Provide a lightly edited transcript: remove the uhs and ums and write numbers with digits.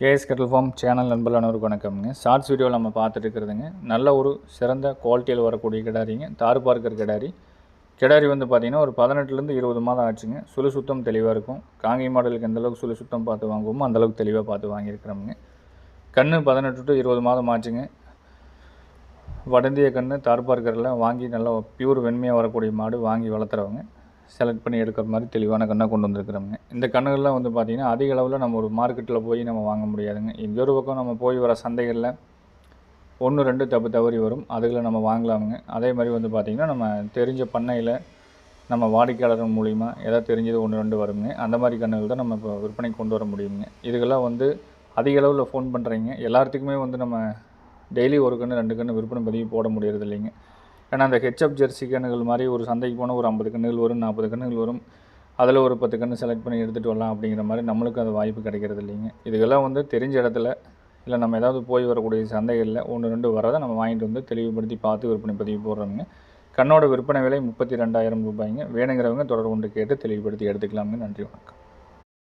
KS Kettle form channel நண்பர்கள் அனைவருக்கும் வணக்கம்ங்க. ஷார்ட்ஸ் வீடியோவில் நம்ம பார்த்துட்டு இருக்கிறதுங்க நல்ல ஒரு சிறந்த குவாலிட்டியில் வரக்கூடிய கிடாரிங்க. தார் பார்க்கர் கிடாரி. கிடாரி வந்து பார்த்திங்கன்னா ஒரு 18லேருந்து 20 மாதம் ஆச்சுங்க. சுழி சுத்தம் தெளிவாக இருக்கும். காங்கி மாடலுக்கு எந்தளவுக்கு சுழி சுத்தம் பார்த்து வாங்குவோமோ அந்தளவுக்கு தெளிவாக பார்த்து வாங்கியிருக்கிறோமுங்க. கன்று 18 to 20 மாதம் ஆச்சுங்க. வடந்திய கன்று தார் பார்க்கரில் வாங்கி நல்லா பியூர் வெண்மையாக வரக்கூடிய மாடு வாங்கி வளர்த்துறவங்க செலக்ட் பண்ணி எடுக்கிற மாதிரி தெளிவான கண்ணாக கொண்டு வந்துருக்குறோங்க. இந்த கண்ணுகள்லாம் வந்து பார்த்திங்கன்னா அதிக அளவில் நம்ம ஒரு மார்க்கெட்டில் போய் நம்ம வாங்க முடியாதுங்க. இன்னொரு பக்கம் நம்ம போய் வர சந்தைகளில் 1-2 தவறி வரும். அதுகளை நம்ம வாங்கலாமுங்க. அதே மாதிரி வந்து பார்த்திங்கன்னா நம்ம தெரிஞ்ச பண்ணையில் நம்ம வாடிக்கையாளர் மூலிமா ஏதாவது தெரிஞ்சது 1-2 வருங்க. அந்த மாதிரி கண்ணுகள் தான் நம்ம இப்போ விற்பனை கொண்டு வர முடியுங்க. இதுக்கெல்லாம் வந்து அதிக அளவில் ஃபோன் பண்ணுறீங்க. எல்லாத்துக்குமே வந்து நம்ம டெய்லி ஒரு கன்று 2 கன்று விற்பனை பதிவு போட முடியறது இல்லைங்க. ஏன்னா அந்த ஹெச்எப் ஜெர்சி கன்றுகள் மாதிரி ஒரு சந்தைக்கு போனால் ஒரு 50 கன்றுகள் வரும், 40 கன்றுகள் வரும். அதில் ஒரு 10 கன்று செலக்ட் பண்ணி எடுத்துகிட்டு வரலாம் அப்படிங்கிற மாதிரி நம்மளுக்கு அது வாய்ப்பு கிடைக்கிறது இல்லைங்க. இதுக்கெல்லாம் வந்து தெரிஞ்ச இடத்துல இல்லை நம்ம ஏதாவது போய் வரக்கூடிய சந்தைகளில் 1-2 வரதை நம்ம வாங்கிட்டு வந்து தெளிவுபடுத்தி பார்த்து விற்பனை பதிவு போடுறோங்க. கண்ணோட விற்பனை விலை 32,000 ரூபாய்ங்க. வேணுங்கிறவங்க தொடர்பு கொண்டு கேட்டு தெளிவுபடுத்தி எடுத்துக்கலாமுங்க. நன்றி, வணக்கம்.